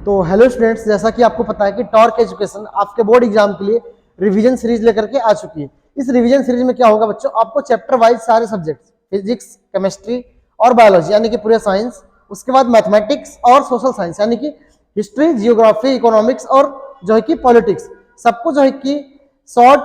तो hello students, जैसा कि आपको पता है कि टॉर्क एजुकेशन आपके बोर्ड एग्जाम के लिए रिवीजन सीरीज लेकर के आ चुकी है। इस रिवीजन सीरीज में क्या होगा बच्चों, आपको चैप्टर वाइज सारे सब्जेक्ट्स फिजिक्स, केमिस्ट्री और बायोलॉजी यानी कि पूरे साइंस, उसके बाद मैथमेटिक्स और सोशल साइंस यानी कि हिस्ट्री, जियोग्राफी, इकोनॉमिक्स और जो है कि पॉलिटिक्स, सबको जो है कि शॉर्ट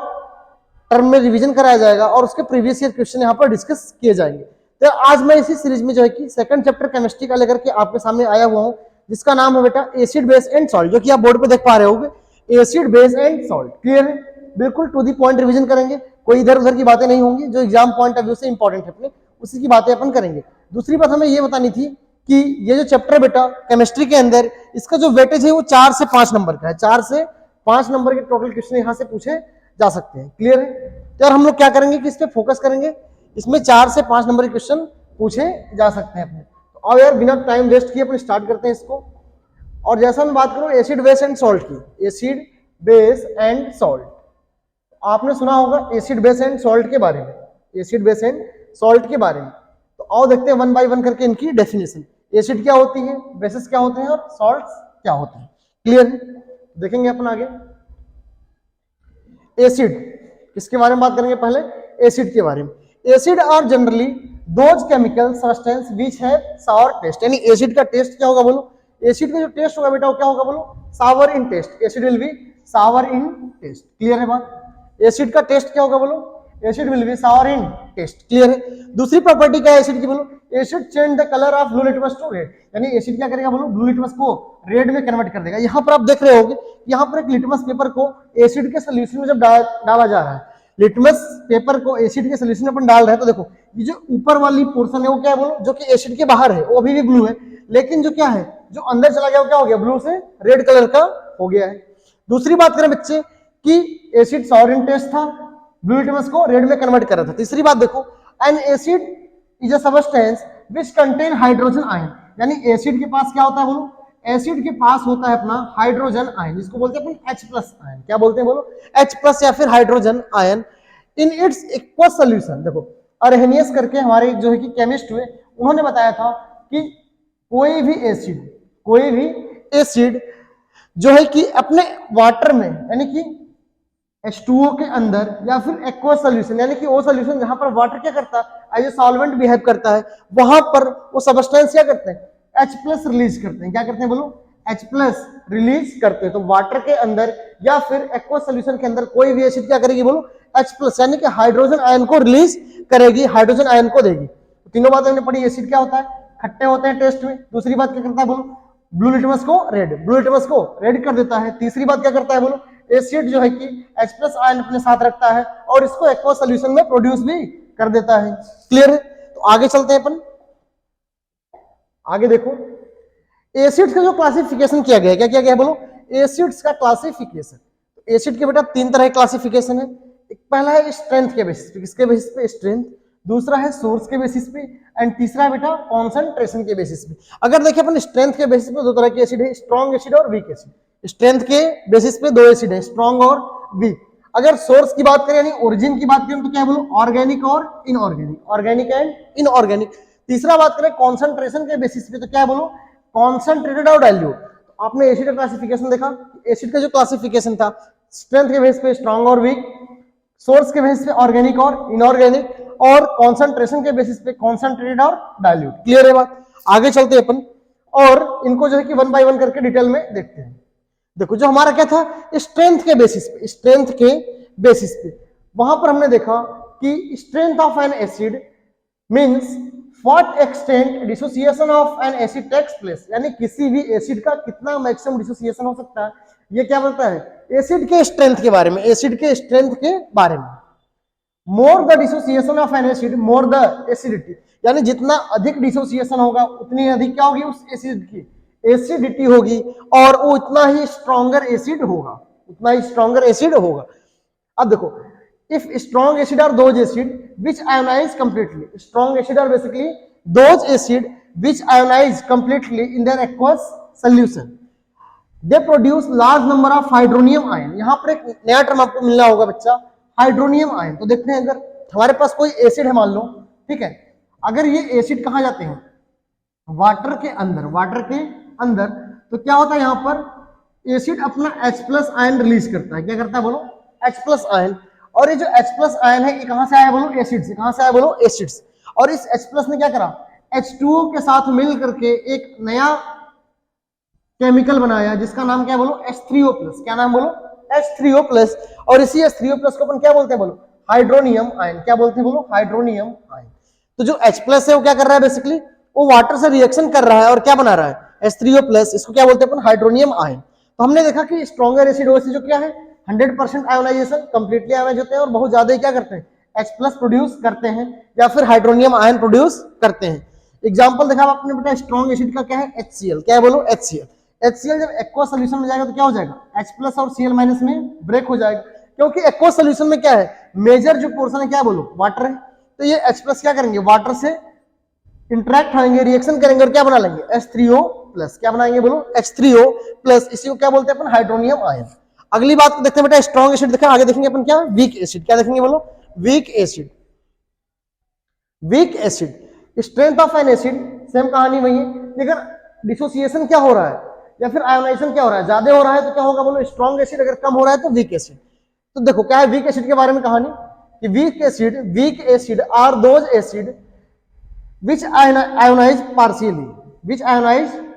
टर्म में रिवीजन कराया जाएगा और उसके प्रीवियस ईयर क्वेश्चन यहाँ पर डिस्कस किए जाएंगे। तो आज मैं इसी सीरीज में जो है कि सेकंड चैप्टर केमिस्ट्री का लेकर के आपके सामने आया हुआ हूँ, जिसका नाम है बेटा एसिड बेस एंड सॉल्ट, जो कि आप बोर्ड पे देख पा रहे होंगे। Acid base and salt clear है, बिल्कुल टू दी पॉइंट रिवीजन करेंगे, कोई इधर उधर की बातें नहीं होंगी, जो एग्जाम पॉइंट ऑफ व्यू से इंपॉर्टेंट है अपने उसी की बातें अपन करेंगे। दूसरी बात हमें ये बतानी थी कि ये जो चैप्टर बेटा केमिस्ट्री के अंदर, इसका जो वेटेज है वो 4 से 5 नंबर का है। 4 से 5 नंबर के टोटल क्वेश्चन यहाँ से पूछे जा सकते हैं। क्लियर है, तो हम लोग क्या करेंगे कि इस पे फोकस करेंगे, इसमें 4 से 5 नंबर के क्वेश्चन पूछे जा सकते हैं अपने। तो अब यार बिना टाइम वेस्ट किए अपन स्टार्ट करते हैं इसको। और जैसा मैं बात करूं एसिड बेस एंड सॉल्ट की, एसिड बेस एंड सॉल्ट, आपने सुना होगा एसिड बेस एंड सॉल्ट के बारे में, एसिड बेस एंड सॉल्ट के बारे में। तो आओ देखते हैं वन बाय वन करके इनकी डेफिनेशन, एसिड क्या होती है, बेसिस क्या होते हैं और सॉल्ट्स क्या होते हैं। क्लियर है, देखेंगे अपन आगे। एसिड किसके बारे में बात करेंगे, पहले एसिड के बारे में। Acid are generally those chemical substance which है सावर टेस्ट, यानी एसिड का टेस्ट क्या होगा बोलो, एसिड का जो टेस्ट होगा बेटा वो क्या होगा बोलो, sour in taste. Acid will be sour in taste. Clear है बात, एसिड का टेस्ट क्या होगा बोलो, acid will be sour in taste. Clear है। दूसरी प्रॉपर्टी क्या है एसिड की बोलो, acid change the colour of blue litmus to red, यानी एसिड क्या करेगा बोलो, ब्लू लिटमस को रेड में कन्वर्ट कर देगा। यहाँ पर आप देख रहे होगे, यहाँ पर एक लिटमस पेपर को एसिड के सोल्यूशन में जब डाला जा रहा है, लिटमस पेपर को एसिड के सोल्यूशन में अपन डाल रहे हैं, तो देखो ये जो ऊपर वाली पोर्शन है वो क्या है बोलो, जो कि एसिड के बाहर है वो अभी भी ब्लू है, लेकिन जो क्या है जो अंदर चला गया वो क्या हो गया, ब्लू से रेड कलर का हो गया है। दूसरी बात करें बच्चे कि एसिड सावर इन टेस्ट था, ब्लू लिटमस को रेड में कन्वर्ट कर रहा था। तीसरी बात देखो, N acid is a substance which contain hydrogen ion, यानी एसिड के पास क्या होता है बोलो, एसिड के पास होता है अपना हाइड्रोजन आयन, जिसको बोलते हैं अपन H+ आयन। क्या बोलते हैं बोलो, H+ या फिर hydrogen ion in its aqueous solution. देखो अरहेनियस करके हमारे जो है कि केमिस्ट हुए, उन्होंने बताया था कि कोई भी एसिड जो है कि अपने वाटर में यानी कि H2O के अंदर या फिर एक्वस सोल्यूशन यानी कि वो सोल्यूशन जहां पर वाटर क्या करता है एज ए सॉल्वेंट बिहेव करता है, वहां पर वो सब्सटेंस क्या करते हैं, H+ रिलीज करते हैं। क्या करते हैं बोलो, H+ रिलीज करते हैं। तो वाटर के अंदर या फिर एक्वस सोल्यूशन के अंदर कोई भी एसिड क्या करेगी बोलो, H+ यानी कि हाइड्रोजन आयन को रिलीज करेगी, हाइड्रोजन आयन को देगी। तो तीनों बातें हमने पढ़ी, एसिड क्या होता है, खट्टे होते हैं टेस्ट में। दूसरी बात क्या करता है बोलो, ब्लू लिटमस को रेड कर देता है। तीसरी बात क्या करता है बोलो, एसिड जो है कि H+ आयन अपने साथ रखता है और इसको एक्वस सॉल्यूशन में प्रोड्यूस भी कर देता है। क्लियर है, तो आगे चलते हैं अपन। आगे देखो एसिड्स का जो क्लासिफिकेशन किया गया है, क्या किया गया है बोलो, एसिड्स का क्लासिफिकेशन। तो एसिड के बेटा 3 तरह के क्लासिफिकेशन है। एक पहला है स्ट्रेंथ के बेसिस पे, किसके बेसिस पे, स्ट्रेंथ। दूसरा है सोर्स के बेसिस पे, एंड तीसरा है बेटा कॉन्सेंट्रेशन के बेसिस पे। अगर देखिए अपन स्ट्रेंथ के बेसिस पे 2 तरह के एसिड है, स्ट्रॉन्ग एसिड और वीक एसिड। स्ट्रेंथ के बेसिस पे 2 एसिड है, स्ट्रॉन्ग और वीक। अगर सोर्स की बात करें यानी ओरिजिन की बात करें तो क्या बोलो, ऑर्गेनिक और इनऑर्गेनिक, ऑर्गेनिक एंड इनऑर्गेनिक। तीसरा बात करें कॉन्सेंट्रेशन के बेसिस पे तो क्या बोलो, कॉन्सेंट्रेटेड और डाइल्यूट। तो आपने एसिड का क्लासिफिकेशन देखा, एसिड का जो क्लासिफिकेशन था स्ट्रेंथ के बेसिस पे स्ट्रॉन्ग और वीक, सोर्स के बेसिस पे ऑर्गेनिक और इनऑर्गेनिक, और कॉन्सेंट्रेशन के बेसिस पे कॉन्सेंट्रेटेड और डाइल्यूट। क्लियर है बात, आगे चलते हैं अपन और इनको जो है कि वन बाय वन करके डिटेल में देखते हैं। देखो जो हमारा क्या था स्ट्रेंथ के बेसिस पे, स्ट्रेंथ के बेसिस पे वहां पर हमने देखा कि strength of an acid means what extent dissociation of an acid takes place, यानी किसी भी एसिड का कितना मैक्सिमम डिसोसिएशन हो सकता है, ये क्या बोलता है एसिड के स्ट्रेंथ के बारे में, एसिड के स्ट्रेंथ के बारे में। More the dissociation of an acid more the acidity, यानी जितना अधिक डिसोसिएशन होगा उतनी अधिक क्या होगी उस एसिड की एसिडिटी होगी, और वो उतना ही स्ट्रॉन्गर एसिड होगा, उतना ही स्ट्रॉन्गर एसिड होगा। अब देखो if strong acid are those acid which ionize completely, strong acid are basically those acid which ionize completely in their aqueous solution, they produce large number of hydronium ion। यहाँ पर एक नया term आपको मिलना होगा बच्चा, हाइड्रोनियम आयन। तो देखते हैं अगर हमारे पास कोई एसिड है मान लो, ठीक है, अगर ये एसिड कहाँ जाते हैं वाटर के अंदर, वाटर के अंदर, तो क्या होता है यहाँ पर एसिड अपना H+ आयन रिलीज करता है। क्या करता है बोलो? H+ ion. और ये जो H+ आयन है ये कहां से आया बोलो? एसिड से। कहां से आया बोलो? एसिड से। और इस H+ ने क्या करा? H2O के साथ मिल करके एक नया केमिकल बनाया जिसका नाम क्या बोलो? H3O+। क्या नाम बोलो? H3O+। और इसी H3O+ को अपन क्या बोलते हैं बोलो? Hydronium ion. क्या बोलते हैं बोलो? Hydronium ion. तो जो H+ है वो क्या कर रहा है? बेसिकली वो वाटर से रिएक्शन कर रहा है और क्या बना रहा है? H3O+। इसको क्या बोलते हैं अपन? Hydronium ion. तो हमने देखा कि स्ट्रॉन्गर एसिड वो जो क्या है 100% आयोनाइजेशन, कंप्लीटली आयोनाइज होते हैं और बहुत ज्यादा क्या करते हैं? H+ प्रोड्यूस करते हैं या फिर हाइड्रोनियम आयन प्रोड्यूस करते हैं। एग्जांपल देखा आपने बेटा, स्ट्रॉन्ग एसिड का क्या है? HCl। क्या है बोलो? HCl। HCl जब एक्वा सोल्यूशन में जाएगा तो क्या हो जाएगा? H+ और Cl- में ब्रेक हो जाएगा, क्योंकि एक्वा सोल्यूशन में क्या है? मेजर जो पोर्शन है क्या बोलो? वाटर है। तो ये H+ क्या करेंगे? वाटर से इंटरेक्ट होंगे, रिएक्शन करेंगे और क्या बना लेंगे? H3O+। क्या बनाएंगे बोलो? H3O+। इसी को क्या बोलते हैं अपन? Hydronium ion. अगली बात देखते हैं बेटा, स्ट्रॉन्ग एसिड देखा, आगे देखेंगे अपन क्या? Weak acid. क्या देखेंगे बोलो? Weak acid. Weak acid strength of an acid, same कहानी वही है, लेकिन डिसोसिएशन क्या हो रहा है या फिर आयोनाइजेशन क्या हो रहा है? ज्यादा हो रहा है तो क्या होगा बोलो? Strong acid. अगर कम हो रहा है तो वीक एसिड। तो देखो क्या है वीक एसिड के बारे में कहानी कि weak acid are those acid which ionize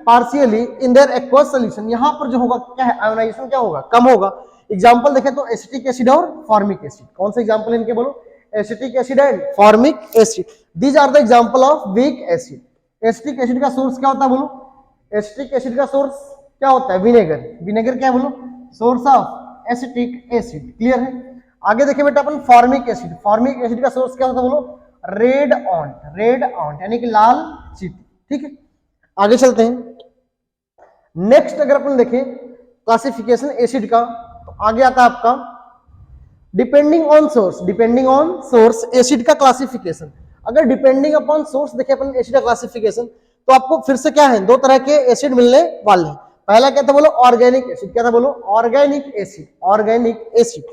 partially in their aqueous solution। यहां पर जो होगा क्या है? आयोनाइजेशन क्या होगा? कम होगा। एग्जांपल देखें तो एसिटिक एसिड और फॉर्मिक एसिड। कौन से एग्जांपल इनके बोलो? Acetic acid and formic acid. These are the example of weak acid. Acetic acid का सोर्स क्या होता है बोलो? एसिटिक एसिड का सोर्स क्या होता है? विनेगर। विनेगर क्या बोलो? Source of acetic acid. Clear है? आगे देखिए बेटा अपन फॉर्मिक एसिड। फॉर्मिक एसिड का सोर्स क्या होता है बोलो? रेड ऑन्ट। रेड ऑन्ट यानी कि लाल चींटी। ठीक है, आगे चलते हैं। नेक्स्ट अगर अपन देखें क्लासिफिकेशन एसिड का, तो आगे आता है आपका depending on source. Depending on source acid का क्लासिफिकेशन। अगर डिपेंडिंग अपॉन सोर्स देखें अपन एसिड का क्लासिफिकेशन, तो आपको फिर से क्या है? दो तरह के एसिड मिलने वाले हैं। पहला क्या था बोलो? Organic acid. क्या था बोलो? Organic acid. Organic acid.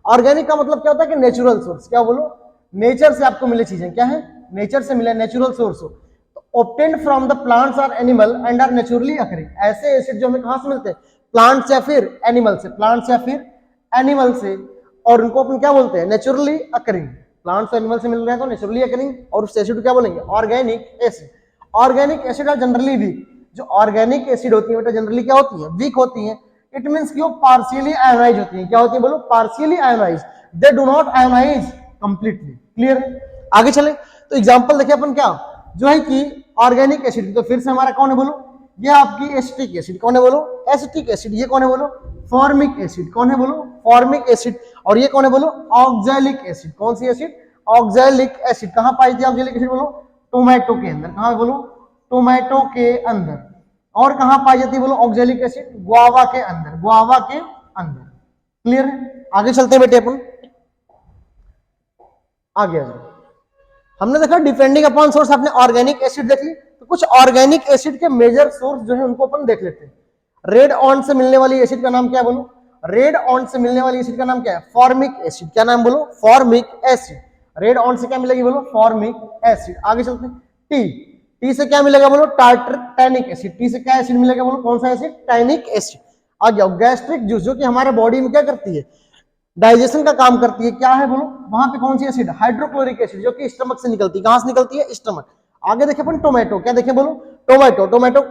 Organic का मतलब क्या होता है कि नेचुरल सोर्स। क्या बोलो? नेचर से आपको मिले चीजें। क्या है? नेचर से मिले, नेचुरल सोर्स हो। तो ऑब्टेन्ड फ्रॉम द प्लांट्स और animal and are naturally occurring. ऐसे एसिड जो हमें कहां से मिलते हैं? प्लांट्स या फिर एनिमल से। प्लांट्स या फिर एनिमल से, और उनको अपन क्या बोलते हैं? Naturally occurring. प्लांट्स और एनिमल से मिल रहे हैं तो नेचुरली अकरिंग, और उस एसिड को क्या बोलेंगे? Organic acid. Organic acid are generally weak. जो ऑर्गेनिक एसिड होती है बेटा जनरली क्या होती है? वीक होती है। इट मींस कि वो पार्शियली आयोनाइज होती है। क्या होती है बोलो? Partially ionise. They do not ionise completely. Clear है? आगे चले तो एग्जांपल देखिए अपन क्या जो है कि ऑर्गेनिक एसिड, तो फिर से हमारा कौन है बोलो? ये आपकी एसिटिक एसिड। कौन है बोलो? Acetic acid. ये कौन है बोलो? Formic acid. कौन है बोलो? Formic acid. और ये कौन है बोलो? Oxalic acid. कौन सी एसिड? Oxalic acid. कहां पाई थी ऑक्सैलिक एसिड बोलो? टोमेटो के अंदर। कहां बोलो? टोमेटो के अंदर। और कहां पाई जाती है बोलो ऑक्सैलिक एसिड? गुआवा के अंदर। गुआवा के अंदर। क्लियर है? आगे चलते हैं बेटे अपन, आगे आ जाओ। हमने देखा डिपेंडिंग अपॉन सोर्स, आपने ऑर्गेनिक एसिड देख ली, तो कुछ ऑर्गेनिक एसिड के मेजर सोर्स जो है उनको अपन देख लेते हैं। रेड ऑन्ट से मिलने वाली एसिड का नाम क्या बोलो? रेड ऑन्ट से मिलने वाली एसिड का नाम क्या है? Formic acid. क्या नाम बोलो? Formic acid. रेड ऑन्ट से क्या मिलेगी बोलो? Formic acid. आगे चलते हैं। टी। टी से क्या मिलेगा बोलो? टार्टैनिक एसिड। टी से क्या एसिड मिलेगा बोलो? कौन सा एसिड? टाइनिक एसिड। आ जाओ गैस्ट्रिक जूस, जो कि हमारे बॉडी में क्या करती है? डाइजेशन का काम करती है। क्या है बोलो? वहां पे कौन सी एसिड? हाइड्रोक्लोरिक एसिड, जो कि स्टमक से निकलती है। कहां से निकलती है? स्टमक। आगे देखें अपन टोमेटो। क्या देखें बोलो? टोमेटो। टोमेटो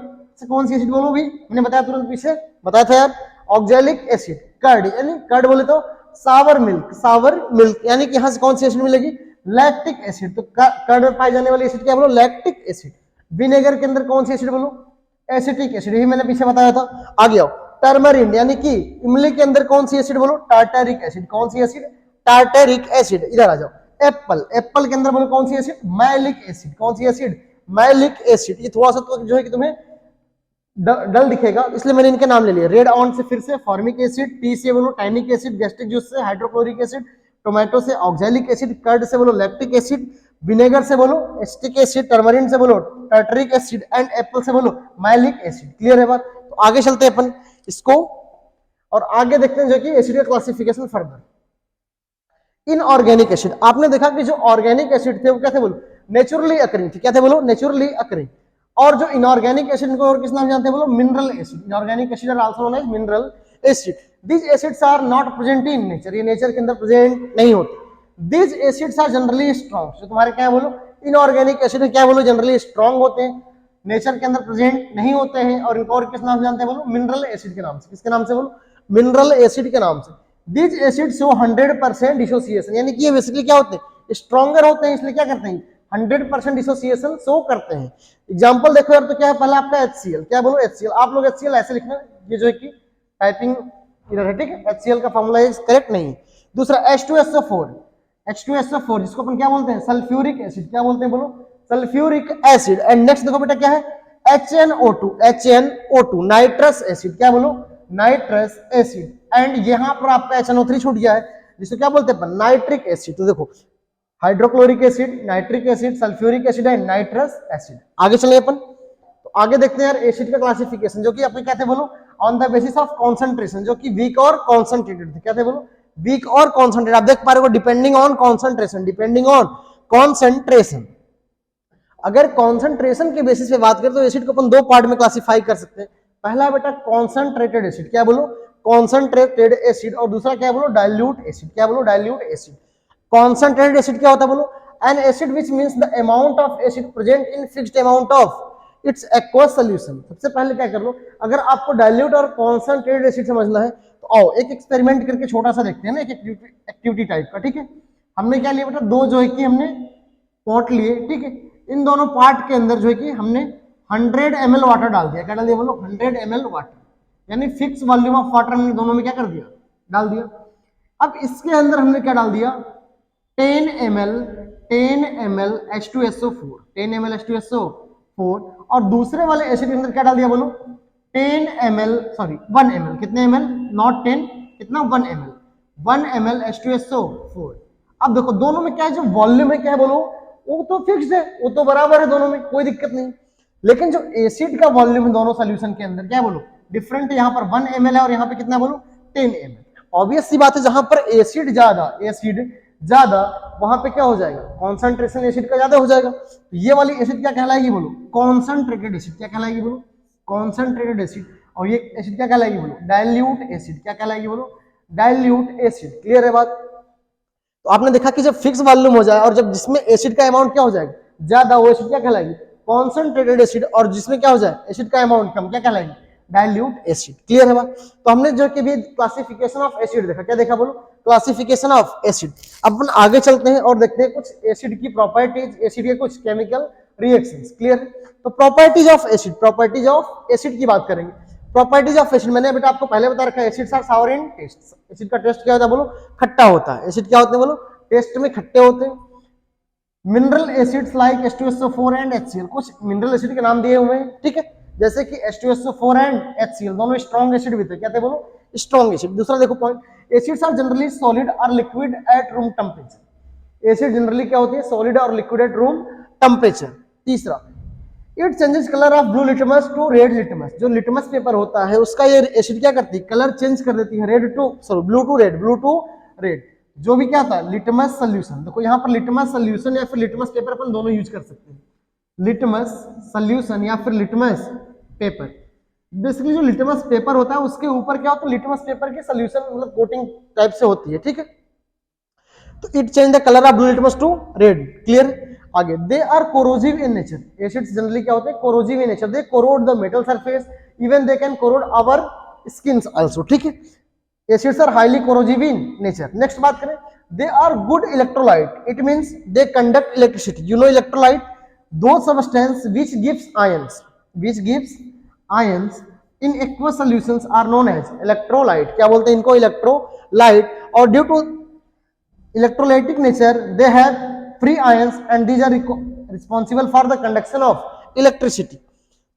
से कौन सी एसिड बोलो? भी मैंने बताया तुरंत पीछे बताया था यार, ऑक्सैलिक एसिड। कर्ड, यानी कर्ड बोले तो सावर मिल्क। सावर मिल्क यानी कि यहां से कौन सी एसिड मिलेगी? Lactic acid. तो कर्ड में पाई जाने वाली एसिड क्या बोलो? Lactic acid. विनेगर के अंदर कौन सी एसिड बोलो? Acetic acid. यही मैंने पीछे बताया था। आगे आओ। टर्मरिन यानी कि इमली के अंदर कौन सी एसिड बोलो? Tartaric acid. कौन सी एसिड? Tartaric acid. इधर आ जाओ। एप्पल। एप्पल के अंदर बोलो कौन सी एसिड? Malic acid. कौन सी एसिड? Malic acid. ये थोड़ा सा तो जो है कि तुम्हें डल दिखेगा, इसलिए मैंने इनके नाम ले लिए। रेड ऑन से फिर से फॉर्मिक एसिड, टी से बोलो टाइनिक एसिड, गैस्ट्रिक जूस से हाइड्रोक्लोरिक एसिड, टोमेटो से ऑक्सैलिक एसिड, कर्ड से बोलो लैक्टिक एसिड, विनेगर से बोलो एसिटिक एसिड, टर्मरिन से बोलो टार्टरिक एसिड एंड एप्पल से बोलो मैलिक एसिड। क्लियर है बात? तो आगे चलते हैं अपन इसको और आगे देखते हैं जो कि एसिड का क्लासिफिकेशन फर्दर। इनऑर्गेनिक एसिड, आपने देखा कि जो ऑर्गेनिक एसिड थे वो क्या थे बोलो? नेचुरली अकरिंग थे। क्या थे बोलो? Naturally occurring. और जो इनऑर्गेनिक एसिड को और किस नाम से जानते हैं बोलो, mineral acid. Inorganic acid are also known as mineral acid. This acids are not present in nature, ये नेचर के अंदर प्रेजेंट नहीं होते। This acids are generally strong, जो तुम्हारे क्या है बोलो, इनऑर्गेनिक एसिड क्या बोलो, जनरली स्ट्रॉन्ग होते हैं, नेचर के अंदर प्रेजेंट नहीं होते हैं, और इनको और किस नाम से जानते हैं बोलो, मिनरल एसिड के नाम से। किसके नाम से बोलो, मिनरल एसिड के नाम से। दिस एसिड शो 100% डिसोसिएशन, यानी कि ये बेसिकली क्या होते हैं, स्ट्रॉन्गर होते हैं, इसलिए क्या करते हैं 100% डिसोसिएशन शो करते हैं। एग्जांपल देखो यार, तो क्या है, पहला आपका HCl, क्या बोलो HCl, आप लोग HCl ऐसे लिखना, ये जो है कि टाइपिंग इधर है, ठीक है, HCl का फॉर्मूला इज करेक्ट नहीं। दूसरा H2SO4, H2SO4 जिसको अपन क्या बोलते हैं, सल्फ्यूरिक एसिड, क्या बोलते हैं बोलो, सल्फ्यूरिक एसिड। एंड नेक्स्ट देखो बेटा क्या है, HNO2 नाइट्रस एसिड, क्या बोलो, नाइट्रस एसिड। एंड यहां पर आपका HNO3 छूट गया है, जिसको क्या बोलते हैं नाइट्रिक एसिड। तो देखो hydrochloric acid, nitric acid, sulphuric acid and nitrous acid. आगे चले अपन, तो आगे देखते हैं यार एसिड का क्लासिफिकेशन, जो कि अपन कहते हैं बोलो on the basis of concentration, जो कि वीक और कॉन्सेंट्रेटेड थे, कहते हैं बोलो वीक और कॉन्सेंट्रेटेड। आप देख पा रहे हो depending on concentration, depending on concentration. अगर कॉन्सेंट्रेशन के बेसिस पे बात करें तो एसिड को अपन दो पार्ट में क्लासिफाई कर सकते हैं। पहला बेटा कॉन्सेंट्रेटेड एसिड, क्या बोलो, कॉन्सेंट्रेटेड एसिड, और दूसरा क्या बोलो, डाइल्यूट एसिड, क्या बोलो, डाइल्यूट एसिड। कॉन्सेंट्रेटेड एसिड क्या होता है बोलो, N acid which means the amount of acid present in fixed amount of its aqueous solution. सबसे पहले क्या कर लो, अगर आपको डाइल्यूट और कॉन्सेंट्रेटेड एसिड समझना है तो आओ एक एक्सपेरिमेंट करके छोटा सा देखते हैं ना, एक एक्टिविटी टाइप का, ठीक है। हमने क्या लिया बेटा, दो जो है कि हमने पॉट लिए, ठीक है, इन दोनों पार्ट के अंदर जो है कि हमने 100 ml वाटर डाल दिया। क्या डाल दिया बोलो, 100 ml वाटर, यानी फिक्स वॉल्यूम ऑफ वाटर हमने दोनों में क्या कर दिया, डाल दिया। अब इसके अंदर हमने क्या डाल दिया, 10 ml H2SO4, 10 ml H2SO4, और दूसरे वाले एसिड के अंदर क्या डाल दिया बोलो, 1 ml, कितने ml, नॉट 10, कितना 1 ml H2SO4। अब देखो दोनों में क्या है, जो वॉल्यूम है क्या है बोलो, वो तो फिक्स्ड है, वो तो बराबर है दोनों में, कोई दिक्कत नहीं। लेकिन जो एसिड का वॉल्यूम है दोनों सॉल्यूशन के अंदर क्या बोलो, डिफरेंट है। यहाँ पर 1 ml है और यहाँ पे कितना बोलो, 10 ml। ऑब्वियस सी बात है, जहां पर एसिड ज्यादा वहां पे क्या हो जाएगा, कॉन्सेंट्रेशन एसिड का ज्यादा हो जाएगा। तो ये वाली एसिड क्या कहलाएगी बोलो, कॉन्सेंट्रेटेड एसिड। क्या कहलाएगी बोलो, कॉन्सेंट्रेटेड एसिड। और ये एसिड क्या कहलाएगी बोलो, डाइल्यूट एसिड। क्या कहलाएगी बोलो, डाइल्यूट एसिड। क्लियर है बात। तो आपने देखा कि जब फिक्स वॉल्यूम हो जाए और जब जिसमें एसिड का अमाउंट क्या हो जाएगा ज्यादा, वो एसिड क्या कहलाएगी, कॉन्सेंट्रेटेड एसिड। और जिसमें क्या हो जाए एसिड का अमाउंट कम, क्या कहलाएगी, डाइल्यूट एसिड। क्लियर है बात। तो हमने जो कि भी क्लासिफिकेशन ऑफ एसिड देखा, क्या देखा बोलो, क्लासिफिकेशन ऑफ एसिड। अब अपन आगे चलते हैं और देखते हैं कुछ एसिड की प्रॉपर्टीज, एसिड के कुछ केमिकल रिएक्शंस। क्लियर। तो properties of acid, properties of acid की बात करेंगे। प्रॉपर्टीज ऑफ एसिड मैंने बेटा आपको पहले बता रखा है, acids are sour in taste. Acid का टेस्ट क्या होता है बोलो, खट्टा होता है। एसिड क्या होते हैं बोलो, टेस्ट में खट्टे होते हैं। Mineral acids like H2SO4 and HCl, कुछ मिनरल एसिड के नाम दिए हुए हैं, ठीक है, जैसे कि H2SO4 एंड HCl, दोनों स्ट्रॉन्ग एसिड भी थे। क्या थे बोलो, स्ट्रॉन्ग एसिड। दूसरा देखो point, acids are generally solid और liquid at room temperature. Acid generally क्या होती है, सॉलिड और लिक्विड एट रूम टेम्परेचर। तीसरा, it changes colour of blue litmus to red litmus. जो लिटमस पेपर होता है उसका ये एसिड क्या करती है, कलर चेंज कर देती है, red to sorry blue to red, blue to red. जो भी क्या था, लिटमस सोल्यूशन। देखो यहाँ पर लिटमस सोल्यूशन या फिर लिटमस पेपर अपन दोनों यूज कर सकते हैं, लिटमस सोल्यूशन या फिर लिटमस पेपर। बेसिकली जो लिटमस पेपर होता है उसके ऊपर क्या होता है, लिटमस पेपर की सोल्यूशन मतलब कोटिंग टाइप से होती है, ठीक है। तो it change the colour of blue litmus to red. Clear. आगे, they are corrosive in nature. Acids generally क्या होते हैं, corrosive in nature. They corrode the metal surface, even they can corrode our skins also, ठीक है। Acids are highly corrosive in nature. Next बात करें, they are good electrolyte. It means they conduct electricity. You know electrolyte, those substance which gives ions in aqueous solutions are known as electrolyte. क्या बोलते हैं इनको, electrolyte. और due to electrolytic nature they have free ions and these are responsible for the conduction of electricity.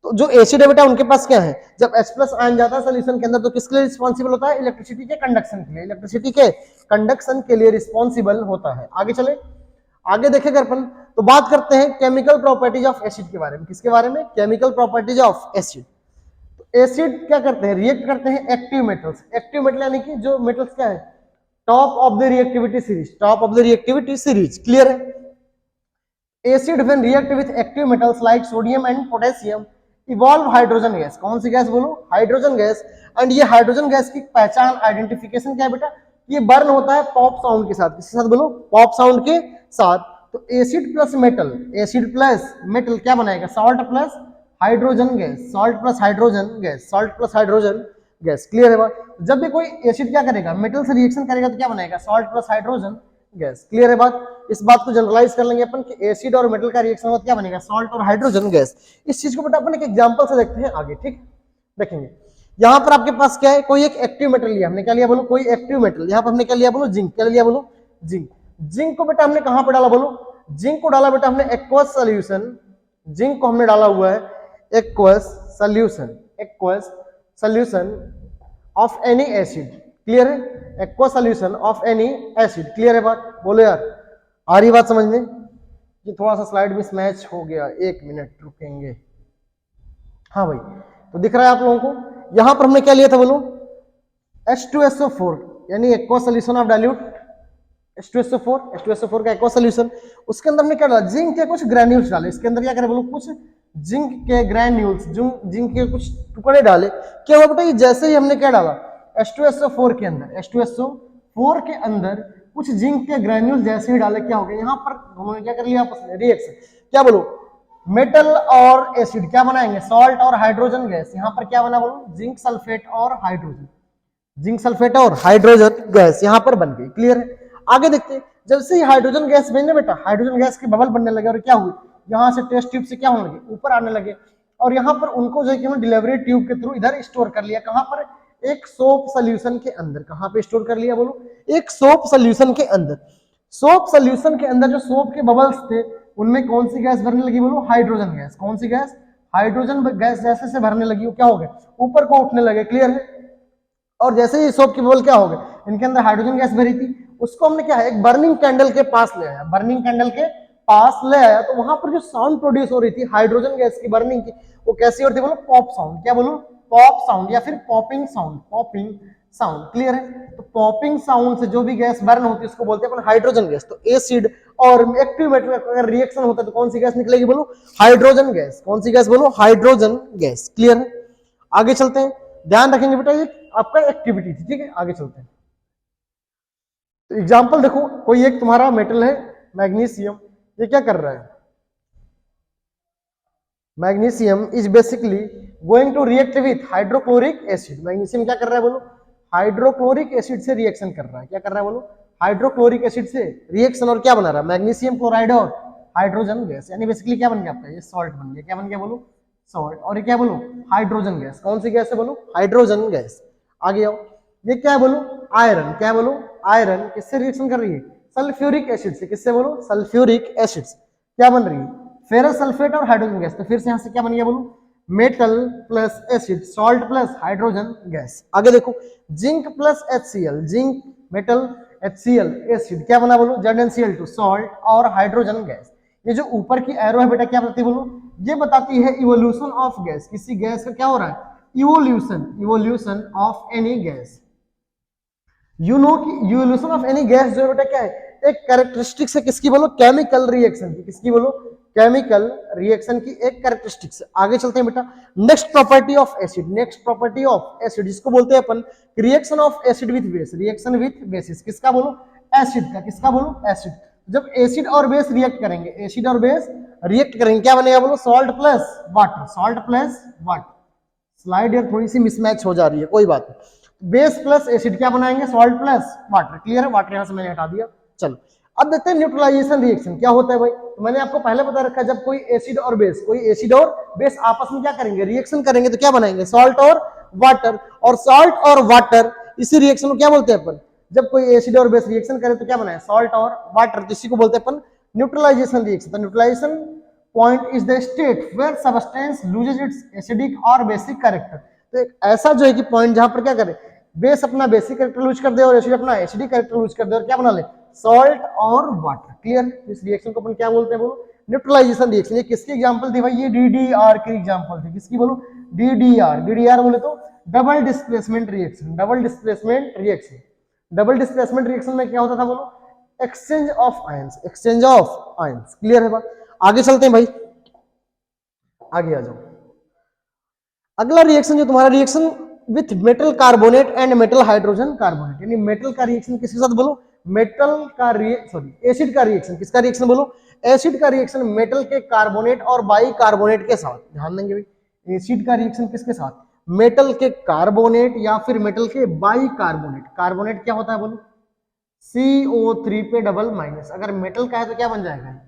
तो जो acid है बेटा उनके पास क्या है, जब H+ आयन जाता है सोल्यूशन के अंदर तो किसके लिए रिस्पॉन्सिबल होता है, इलेक्ट्रिसिटी के कंडक्शन के लिए। इलेक्ट्रिसिटी के कंडक्शन के लिए रिस्पॉन्सिबल होता है। आगे चले, आगे देखेंगे अपन। तो बात करते हैं केमिकल प्रॉपर्टीज ऑफ एसिड के बारे में। किसके बारे में, केमिकल प्रॉपर्टीज ऑफ एसिड। तो एसिड क्या करते हैं, रिएक्ट करते हैं एक्टिव मेटल्स। एक्टिव मेटल यानी कि जो मेटल्स क्या है, top of the reactivity series, top of the reactivity series. Clear है। Acid when react with active metals like sodium and potassium evolve hydrogen gas. कौन सी गैस बोलो? Hydrogen gas. एंड ये हाइड्रोजन गैस की पहचान, identification क्या है बेटा? ये बर्न होता है पॉप साउंड के साथ। किसके साथ बोलो? पॉप साउंड के साथ। तो acid plus metal, acid plus metal क्या बनाएगा? Salt plus hydrogen gas, salt plus hydrogen gas, salt plus hydrogen gas. Clear है बात? जब भी कोई एसिड क्या करेगा? मेटल से रिएक्शन करेगा तो क्या बनाएगा? Salt plus hydrogen gas. Clear है बात? इस बात को जनरलाइज कर लेंगे अपन कि एसिड और मेटल का रिएक्शन होता क्या बनेगा? सॉल्ट और हाइड्रोजन गैस। इस चीज को बेटा अपन एक एग्जांपल से देखते हैं आगे, ठीक? देखेंगे यहां पर आपके पास क्या है? कोई एक एक्टिव मेटल लिया हमने, क्या लिया बोलो? कोई एक्टिव मेटल। यहां पर हमने क्या लिया बोलो? जिंक। क्या लिया बोलो? जिंक। जिंक को बेटा हमने कहां पर डाला बोलो? जिंक को डाला बेटा हमने एक्वस सॉल्यूशन। जिंक को हमने डाला हुआ है aqueous solution, aqueous solution of any acid. Clear है? Aqua solution of any acid. Clear है बात? बोलो यार, आ रही बात समझ में? ये थोड़ा सा स्लाइड मिसमैच हो गया, 1 मिनट रुकेंगे। हाँ भाई, तो दिख रहा है आप लोगों को? यहां पर हमने क्या लिया था बोलो? H2SO4 यानी aqua solution of dilute H2SO4, H2SO4 का एक्वा सॉल्यूशन। उसके अंदर हमने क्या डाला? जिंक के कुछ ग्रैन्यूल्स डाले। इसके अंदर क्या करें बोलो? कुछ जिंक के ग्रैन्यूल्स, जिंक के कुछ टुकड़े डाले। क्या हुआ बेटा? ये जैसे ही हमने क्या डाला H2SO4 के अंदर, H2SO4 के अंदर कुछ जिंक के ग्रैन्यूल जैसे ही डाले, क्या हो गया? यहाँ पर उन्होंने क्या कर लिया आपस में? रिएक्शन। क्या बोलो? मेटल और एसिड क्या बनाएंगे? सॉल्ट और हाइड्रोजन गैस। यहाँ पर क्या बना बोलो? जिंक सल्फेट और हाइड्रोजन, जिंक सल्फेट और हाइड्रोजन गैस यहाँ पर बन गई। क्लियर है? आगे देखते हैं। जब से ही हाइड्रोजन गैस बने बेटा, हाइड्रोजन गैस के बबल बनने लगे और क्या हुई? यहाँ से टेस्ट ट्यूब से क्या होने लगे? ऊपर आने लगे। और यहाँ पर उनको जो है कि हमने डिलीवरी ट्यूब के थ्रू इधर स्टोर कर लिया। कहाँ पर? एक सोप सोल्यूशन के अंदर। कहाँ पे स्टोर कर लिया बोलो? एक सोप सोल्यूशन के अंदर। सोप सोल्यूशन के अंदर जो सोप के बबल्स थे उनमें कौन सी गैस भरने लगी बोलो? Hydrogen gas. कौन सी गैस? हाइड्रोजन गैस जैसे से भरने लगी, वो क्या हो गया? ऊपर को उठने लगे। क्लियर है? और जैसे ही सोप के बबल क्या हो गए? इनके अंदर हाइड्रोजन गैस भरी थी, उसको हमने क्या है? एक बर्निंग कैंडल के पास ले आया, बर्निंग कैंडल के पास ले आया। तो वहां पर जो साउंड प्रोड्यूस हो रही थी हाइड्रोजन गैस की बर्निंग की, वो कैसी होती है बोलो? Pop sound. क्या बोलो? पॉप साउंड या फिर popping sound, popping sound. Clear है? तो पॉपिंग साउंड से जो भी गैस बर्न होती है उसको बोलते हैं अपन हाइड्रोजन गैस। तो एसिड और एक्टिव मेटल का अगर रिएक्शन होता है तो कौन सी गैस निकलेगी बोलो? Hydrogen gas. कौन सी गैस बोलो? Hydrogen gas. क्लियर है? आगे चलते हैं, ध्यान रखेंगे बेटा, ये आपका एक्टिविटी थी। ठीक है, आगे चलते हैं। तो एग्जांपल देखो, कोई एक तुम्हारा मेटल है मैग्नीशियम, ये क्या कर रहा है? Magnesium is basically going to react with hydrochloric acid. Magnesium क्या कर रहा है बोलो? हाइड्रोक्लोरिक एसिड से रिएक्शन कर रहा है। क्या कर रहा है बोलो? हाइड्रोक्लोरिक एसिड से रिएक्शन। और क्या बना रहा है? मैग्नीशियम क्लोराइड और हाइड्रोजन गैस। यानी बेसिकली क्या बन गया आपका? ये सॉल्ट बन गया। क्या बन गया बोलो? सॉल्ट। और ये क्या बोलो? Hydrogen gas. कौन सी गैस है बोलो? Hydrogen gas. आगे आओ, ये क्या है बोलो? आयरन। क्या है बोलो? आयरन किससे रिएक्शन कर रही है? सल्फ्यूरिक एसिड से। किससे बोलो? सल्फ्यूरिक एसिड से। क्या बन रही है? फेरस सल्फेट और हाइड्रोजन गैस। तो फिर से यहां से क्या बन गया बोलो? Metal plus acid, salt plus hydrogen gas. आगे देखो, zinc plus HCl, zinc metal HCl acid. क्या बना बोलो? ZnCl2, सॉल्ट और हाइड्रोजन गैस। ये जो ऊपर की एरो है बेटा, क्या बताती है बोलो? ये बताती है इवोल्यूशन ऑफ गैस। किसी गैस का क्या हो रहा है? Evolution, evolution of any gas. You know कि इवोल्यूशन ऑफ एनी गैस जो है बेटा क्या है? एक कैरेक्टरिस्टिक्स है किसकी बोलो? केमिकल रिएक्शन की। किसकी बोलो? केमिकल रिएक्शन की एक कैरेक्टरिस्टिक्स। आगे चलते हैं बेटा। Next property of acid, next property of acid, जिसको बोलते हैं अपन reaction of acid with base, reaction with basis. किसका बोलो? एसिड का। किसका बोलो? एसिड। जब एसिड और बेस रिएक्ट करेंगे, एसिड और बेस रिएक्ट करेंगे, क्या बनेगा बोलो? Salt plus water, salt plus water. Slide यार थोड़ी सी मिसमैच हो जा रही है, कोई बात नहीं। बेस प्लस एसिड क्या बनाएंगे? Salt plus water. क्लियर है? वाटर यहां से मैंने हटा दिया। चलो अब देखते हैं न्यूट्रलाइजेशन रिएक्शन क्या होता है भाई। तो मैंने आपको पहले बता रखा है, जब कोई एसिड और बेस, कोई एसिड और बेस आपस में क्या करेंगे? रिएक्शन करेंगे, तो क्या बनाएंगे? सॉल्ट और वाटर। और सॉल्ट और वाटर, इसी रिएक्शन को क्या बोलते हैं अपन? जब कोई एसिड और बेस रिएक्शन करे तो क्या बनाए? सॉल्ट और वाटर। इसी को बोलते हैं अपन न्यूट्रलाइजेशन रिएक्शन। तो neutralisation point is the state where substance loses its acidic और बेसिक कैरेक्टर। तो एक ऐसा जो है कि पॉइंट जहां पर क्या करे? बेस अपना बेसिक कैरेक्टर लूज कर दे और एसिड अपना एसिडिक कैरेक्टर लूज कर दे और क्या बना ले? सॉल्ट और वाटर। क्लियर? इस रिएक्शन को अपन क्या बोलते हैं बोलो? Neutralisation reaction. ये किसकी एग्जांपल थी भाई? ये DDR की एग्जांपल थी। किसकी बोलो? DDR। DDR बोले तो double displacement reaction, double displacement reaction. Double displacement reaction में क्या होता था बोलो? Exchange of ions, exchange of ions. Clear है बात? आगे चलते हैं भाई, आगे आ जाओ। अगला रिएक्शन जो तुम्हारा reaction with metal carbonate and metal hydrogen carbonate, यानी मेटल का रिएक्शन किसके साथ बोलो, मेटल का एसिड का रिएक्शन, किसका रिएक्शन बोलो, एसिड का रिएक्शन मेटल के कार्बोनेट और बाई कार्बोनेट के साथ। ध्यान देंगे भाई, एसिड का रिएक्शन किसके साथ, मेटल के कार्बोनेट या फिर मेटल के बाई कार्बोनेट। कार्बोनेट क्या होता है बोलो, CO3 पे डबल माइनस, अगर मेटल का है तो क्या बन जाएगा,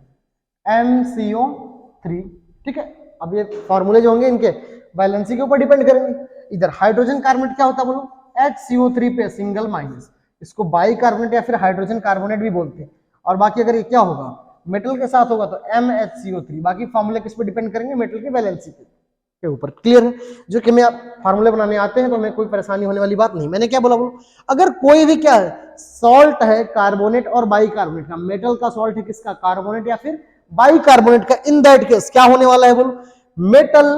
MCO3। ठीक है, अब ये फॉर्मूले जो होंगे इनके वैलेंसी के ऊपर डिपेंड करेंगे। इधर हाइड्रोजन कार्बोनेट क्या होता है बोलो, HCO3 पे सिंगल माइनस, इसको बाई कार्बोनेट या फिर हाइड्रोजन कार्बोनेट भी बोलते हैं। और बाकी अगर ये क्या होगा, मेटल के साथ होगा तो MHCO3। बाकी फॉर्मूले किस पे डिपेंड करेंगे, मेटल की वैलेंसी के ऊपर। क्लियर है, जो कि हमें आप फार्मूले बनाने आते हैं तो हमें कोई परेशानी होने वाली बात नहीं। मैंने क्या बोला बोलो, अगर कोई भी क्या है सॉल्ट है कार्बोनेट और बाई कार्बोनेट का, मेटल का सॉल्ट है किसका, कार्बोनेट या फिर बाई कार्बोनेट का, इन दैट केस क्या होने वाला है बोलो, मेटल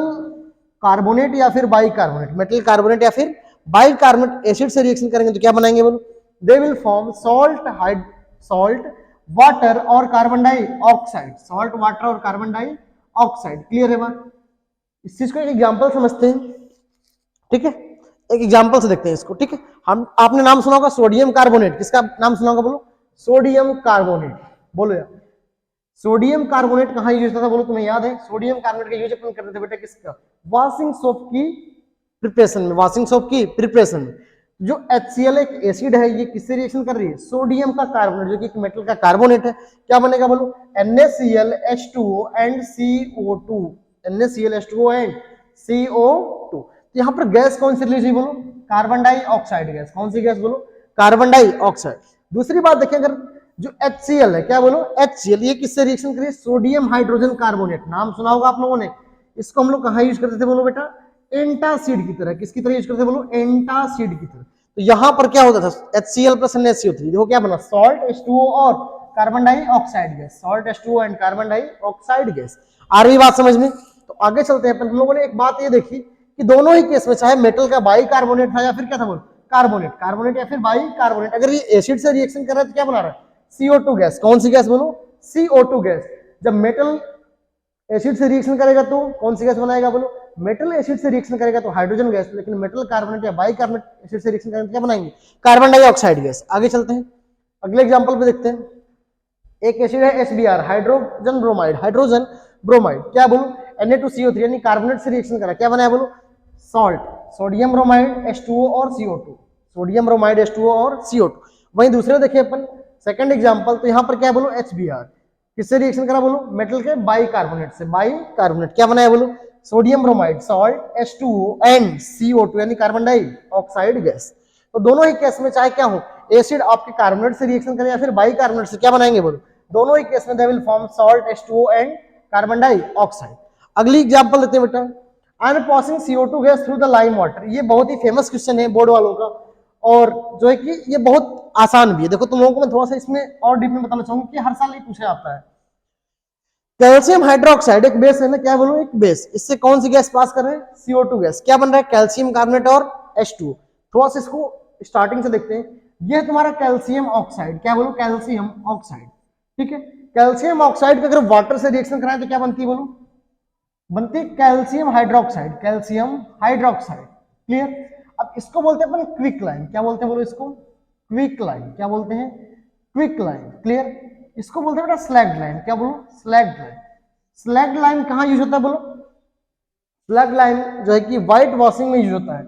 कार्बोनेट या फिर बाई कार्बोनेट, मेटल कार्बोनेट या फिर बाई कार्बोनेट एसिड से रिएक्शन करेंगे तो क्या बनाएंगे बोलो, they will form salt water और कार्बन डाइऑक्साइड, सॉल्ट वाटर और कार्बन डाइऑक्साइड। क्लियर है बात, इस चीज को एक एग्जांपल समझते हैं। ठीक है, एक एग्जांपल से देखते हैं इसको। ठीक है, हम आपने नाम सुना होगा सोडियम कार्बोनेट, किसका नाम सुना होगा बोलो, सोडियम कार्बोनेट। बोलो यार, सोडियम कार्बोनेट कहाँ यूज होता था बोलो, तुम्हें याद है, सोडियम कार्बोनेट का यूज अपन करते थे बेटा किसका, वॉशिंग सोप की प्रिपरेशन में, वॉशिंग सोप की प्रिपरेशन में। जो HCl एक एसिड है, ये किससे रिएक्शन कर रही है, सोडियम का कार्बोनेट जो कि एक मेटल का कार्बोनेट है, क्या बनेगा बोलो, NaClH2O and CO2, NaClH2O and CO2। तो यहाँ पर गैस कौन सी रिलीज हुई बोलो, कार्बन डाइऑक्साइड गैस। कौन सी गैस बोलो, कार्बन डाइऑक्साइड। दूसरी बात देखें, अगर जो HCl है, क्या बोलो, HCl, ये किससे रिएक्शन करिए, सोडियम हाइड्रोजन कार्बोनेट, नाम सुना होगा आप लोगों ने। इसको हम लोग कहाँ यूज करते थे बोलो बेटा, एंटासिड की तरह। किसकी तरह यूज करते थे बोलो, एंटासिड की तरह। तो यहां पर क्या होता था, HCl प्लस NaCO3, देखो क्या बना, सॉल्ट H2O और carbon dioxide gas, salt H2O and carbon dioxide gas. आ रही बात समझ में। तो आगे चलते हैं, हम लोगों ने एक बात ये देखी कि दोनों ही केस में, चाहे मेटल का बाई कार्बोनेट था या फिर क्या था बोलो, कार्बोनेट या फिर बाई कार्बोनेट, अगर ये एसिड से रिएक्शन कर रहा है तो क्या बना रहा है, CO2 गैस। कौन सी गैस बोलो, CO2 गैस। जब मेटल एसिड से रिएक्शन करेगा तो कौन सी गैस बनाएगा बोलो, मेटल एसिड से रिएक्शन करेगा तो हाइड्रोजन गैस। लेकिन मेटल कार्बोनेट या बाई कार्बोनेट एसिड से रिएक्शन करेंगे तो क्या बनाएंगे, कार्बन डाइऑक्साइड गैस। आगे चलते हैं, अगले एग्जांपल पे देखते हैं। एक एसिड है HBr, हाइड्रोजन ब्रोमाइड, क्या बोलो, Na2CO3, यानी कार्बोनेट से रिएक्शन करा, क्या बनाया बोलो, सॉल्ट, सोडियम ब्रोमाइड H2O और CO2, सोडियम ब्रोमाइड H2O और CO2। वहीं दूसरे देखें अपन सेकंड एग्जांपल, तो यहाँ पर क्या बोलो, HBr किससे रिएक्शन करा बोलो, मेटल के बाई कार्बोनेट से, बाई कार्बोनेट, क्या बनाया बोलो, sodium bromide, salt H2O and CO2, यानी कार्बन डाइऑक्साइड गैस। तो दोनों ही केस में चाहे क्या हो, एसिड आपके कार्बोनेट से रिएक्शन करें या फिर बाई कार्बोनेट से, क्या बनाएंगे बोलो, दोनों ही केस में they will form salt H2O and carbon dioxide. अगली एग्जांपल लेते हैं बेटा, I am passing CO2 gas through the lime water. ये बहुत ही फेमस क्वेश्चन है बोर्ड वालों का, और जो है कि ये बहुत आसान भी है। देखो तुम लोगों को मैं थोड़ा सा इसमें और डीप में बताना चाहूंगा कि हर साल ये पूछा जाता है। कैल्शियम हाइड्रोक्साइड एक बेस है ना, क्या बोलो, एक बेस, इससे कौन सी गैस पास कर रहे हैं, CO2 गैस। क्या बन रहा है, कैल्शियम कार्बोनेट और H2। थोड़ा सा इसको स्टार्टिंग से देखते हैं। ये है तुम्हारा कैल्शियम ऑक्साइड, क्या बोलो, कैल्शियम ऑक्साइड। ठीक है, कैल्शियम ऑक्साइड का अगर वाटर से रिएक्शन कराएं तो क्या बनती है बोलो, बनती है calcium hydroxide, calcium hydroxide. Clear. अब इसको बोलते हैं अपन क्विक लाइन, क्या बोलते हैं बोलो इसको, क्विक लाइन, क्या बोलते हैं, क्विक लाइन। क्लियर। इसको बोलते हैं बेटा स्लैग्ड लाइन, क्या बोलो, स्लैग्ड लाइन। स्लैग्ड लाइन कहाँ यूज होता है बोलो, स्लैग्ड लाइन जो है कि व्हाइट वॉशिंग में यूज होता है।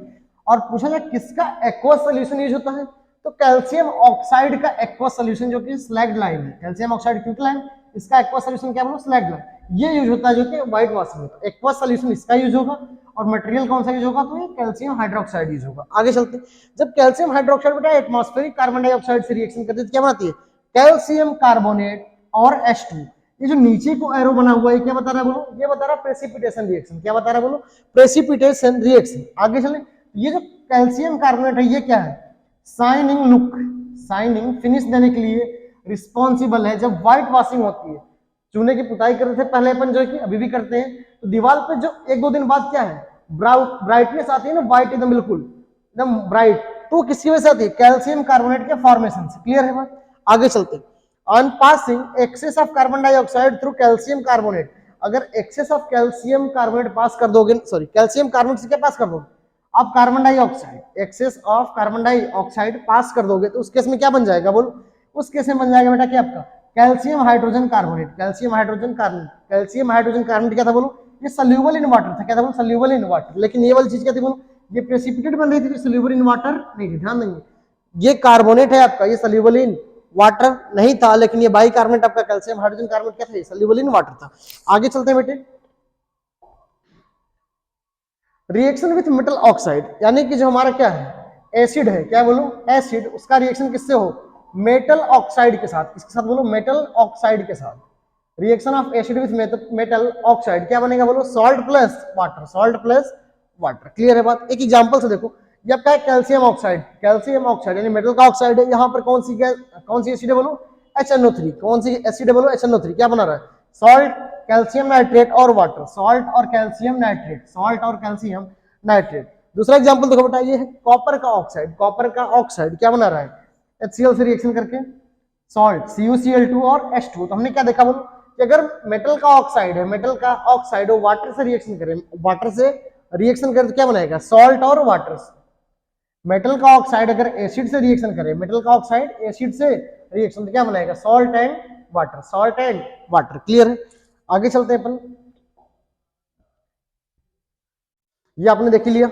और पूछा जाए किसका एक्वस सोल्यूशन यूज होता है, तो कैल्शियम ऑक्साइड का एक्वस सोल्यूशन जो कि स्लैग्ड लाइन है, कैल्शियम ऑक्साइड क्विक लाइन, इसका एक्वस सोल्यूशन क्या बोलो, स्लैग्ड लाइन। ये यूज होता है जो कि व्हाइट वॉशिंग में, तो एक्वस सोल्यूशन इसका यूज होगा। और मटेरियल कौन सा यूज होगा, तो ये कैल्शियम हाइड्रोक्साइड यूज होगा। आगे चलते हैं, जब कैल्शियम हाइड्रोक्साइड बेटा एटमॉस्फेरिक कार्बन डाइऑक्साइड से रिएक्शन करती है तो क्या बनाती है, कैल्शियम कार्बोनेट और H2। ये जो नीचे को एरो बना हुआ है क्या बता रहा है बोलो, ये बता रहा है प्रेसिपिटेशन रिएक्शन। क्या बता रहा है बोलो, प्रेसिपिटेशन रिएक्शन। आगे चले, ये जो कैल्शियम कार्बोनेट है ये क्या है, शाइनिंग लुक, शाइनिंग फिनिश देने के लिए रिस्पॉन्सिबल है। जब व्हाइट वॉशिंग होती है, चूने की पुताई करते थे पहले अपन, जो है कि अभी भी करते हैं, तो दीवार पे जो एक दो दिन बाद क्या है, ब्राइटनेस आती है ना, व्हाइट एकदम बिल्कुल एकदम ब्राइट, तो किसकी वजह से आती है, कैल्शियम कार्बोनेट के फॉर्मेशन से। क्लियर है बात। आगे चलते हैं, on passing excess of carbon dioxide through calcium carbonate, अगर excess of calcium carbonate pass कर दोगे, सॉरी कैल्शियम कार्बोनेट से क्या पास कर दोगे आप, carbon dioxide, excess of carbon dioxide pass कर दोगे तो उस केस में क्या बन जाएगा बोलो, उस केस में बन जाएगा बेटा क्या आपका calcium hydrogen carbonate, calcium hydrogen carbonate, calcium hydrogen carbonate क्या था बोलो, ये सोल्यूबल इन वाटर था, क्या था बोलो सोल्यूबल इन वाटर, लेकिन ये वाली चीज क्या थी बोलो, ये प्रेसिपिटेट बन रही थी, सोल्यूबल इन वाटर नहीं थी, ध्यान देंगे, ये कार्बोनेट है आपका, ये सोल्यूबल इन वाटर नहीं था, लेकिन ये बाइकार्बोनेट आपका कैल्शियम हाइड्रोजन कार्बोनेट क्या था, सोल्यूबल इन वाटर था। आगे चलते हैं बेटे, रिएक्शन विथ मेटल ऑक्साइड, यानी कि जो हमारा क्या है एसिड है, क्या बोलो एसिड, उसका रिएक्शन किससे हो, मेटल ऑक्साइड के साथ, किसके साथ बोलो मेटल ऑक्साइड के साथ, reaction of acid with metal oxide क्या बनेगा बोलो, salt plus water, salt plus water, clear है बात। एक एग्जांपल से देखो, ये आपका है कैल्शियम ऑक्साइड, कैल्शियम ऑक्साइड यानी मेटल का ऑक्साइड है, यहाँ पर कौन सी एसिड है बोलो HNO3, कौन सी एसिड है बोलो HNO3, क्या बना रहा है सॉल्ट, कैल्शियम नाइट्रेट और वाटर, सॉल्ट और कैल्शियम नाइट्रेट, सॉल्ट और कैल्शियम नाइट्रेट। दूसरा एग्जांपल देखो बेटा, ये है कॉपर का ऑक्साइड, कॉपर का ऑक्साइड क्या बना रहा है HCl से रिएक्शन करके सॉल्ट CuCl2 और H2, तो हमने क्या देखा बोलो कि अगर मेटल का ऑक्साइड है, मेटल का ऑक्साइड वो वाटर से रिएक्शन करे, वाटर से रिएक्शन करे तो क्या बनाएगा सॉल्ट और वाटर, मेटल का ऑक्साइड अगर एसिड से रिएक्शन करे, मेटल का ऑक्साइड एसिड से रिएक्शन तो क्या बनाएगा salt and water, salt and water, clear है। आगे चलते हैं अपन, ये आपने देख लिया।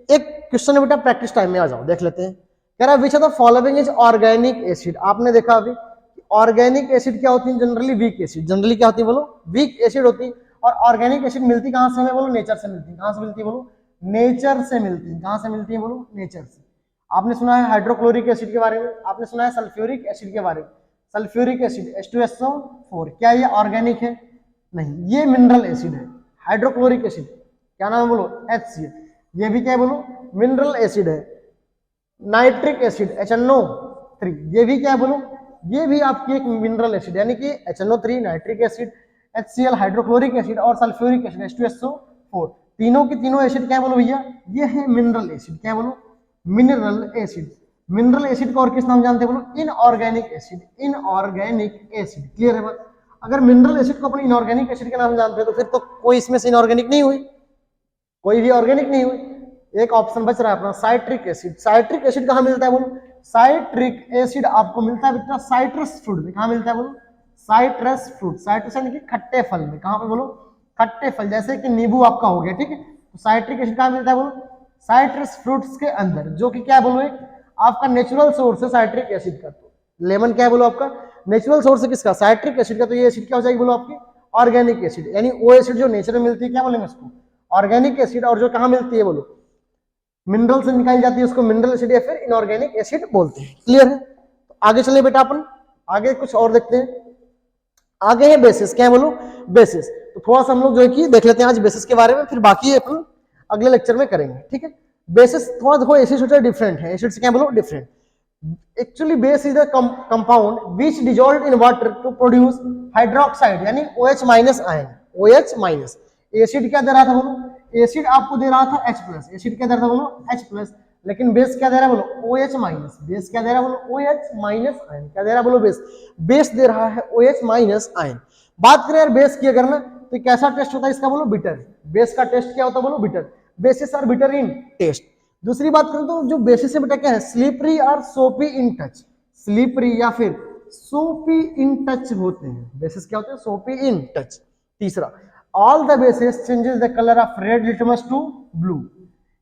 एक क्वेश्चन है बेटा प्रैक्टिस टाइम में, आ जाओ देख लेते हैं, कह रहा है which of the following is organic acid, आपने देखा अभी ऑर्गेनिक एसिड क्या होती है, जनरली वीक एसिड, जनरली क्या होती है बोलो वीक एसिड होती है, और ऑर्गेनिक एसिड मिलती कहां से हमें बोलो, नेचर से मिलती है, कहां से मिलती है बोलो नेचर से मिलती है, कहां से मिलती है बोलो नेचर से। आपने सुना है हाइड्रोक्लोरिक एसिड के बारे में, आपने सुना है सल्फ्यूरिक एसिड के बारे में, सल्फ्यूरिक एसिड H2SO4 क्या ये ऑर्गेनिक है, नहीं, ये मिनरल एसिड है। हाइड्रोक्लोरिक एसिड क्या नाम है बोलो HCl, ये भी क्या है बोलो मिनरल एसिड है। नाइट्रिक एसिड HNO3 ये भी क्या है बोलो, ये भी आपकी एक मिनरल एसिड, यानी कि HNO3, nitric acid, HCl hydrochloric acid और सल्फ्यूरिक एसिड H2SO4, तीनों की तीनों एसिड क्या है बोलो भैया, ये है मिनरल एसिड, क्या है बोलो मिनरल एसिड। मिनरल एसिड को और किस नाम जानते हैं बोलो inorganic acid, inorganic acid, clear है बात। अगर मिनरल एसिड को अपने इनऑर्गेनिक एसिड के नाम जानते हैं तो फिर तो कोई इसमें से इनऑर्गेनिक नहीं हुई, कोई भी ऑर्गेनिक नहीं हुई। एक ऑप्शन बच रहा है अपना साइट्रिक एसिड, साइट्रिक एसिड कहां मिलता है बोलो, साइट्रिक एसिड आपको मिलता है बेटा साइट्रस फ्रूट में, कहां मिलता है बोलो साइट्रस फ्रूट, साइट्रस यानी कि खट्टे फल में, कहां पे बोलो खट्टे फल, जैसे कि नींबू आपका हो गया, ठीक है, तो साइट्रिक एसिड कहां मिलता है बोलो साइट्रस फ्रूट्स के अंदर, जो कि क्या बोलो एक आपका नेचुरल सोर्स है साइट्रिक एसिड का। तो लेमन क्या है बोलो आपका नेचुरल सोर्स है किसका साइट्रिक एसिड का, तो ये एसिड क्या हो जाएगी बोलो आपकी ऑर्गेनिक एसिड, यानी वो एसिड जो नेचर में मिलती है क्या बोलेंगे उसको ऑर्गेनिक एसिड, और जो कहां मिलती है बोलो मिनरल से निकाली जाती है उसको मिनरल एसिड या फिर इनऑर्गेनिक एसिड बोलते हैं, क्लियर है। तो आगे चले बेटा अपन आगे कुछ और देखते हैं, आगे है बेसिस, क्या है बोलो बेसिस। तो थोड़ा सा हम लोग जो है कि देख लेते हैं आज बेसिस के बारे में, फिर बाकी अपन अगले लेक्चर में करेंगे, ठीक है। बेसिस थोड़ा देखो एसिड से डिफरेंट है, एसिड से क्या बोलो different. Actually base is the compound which dissolved in water to produce hydroxide यानी OH minus ion, OH minus. Acid क्या दे रहा था बोलो, एसिड आपको दे रहा था H प्लस, एसिड क्या दे रहा था बोलो H प्लस, लेकिन बेस क्या दे रहा है बोलो OH माइनस, बेस क्या दे रहा है बोलो OH माइनस आयन, क्या दे रहा है बोलो बेस, बेस दे रहा है OH माइनस आयन। बात करें यार बेस की अगर ना, तो कैसा टेस्ट होता है इसका बोलो बिटर, बेस का टेस्ट क्या होता है बोलो bitter, bases are bitter in taste. दूसरी बात करें तो जो बेसिस है बेटा क्या है स्लिपरी और सोपी इन टच, स्लिपरी या फिर सोपी इन टच होते हैं, बेसिस क्या होते हैं सोपी इन टच। तीसरा all the bases changes the colour of red litmus to blue,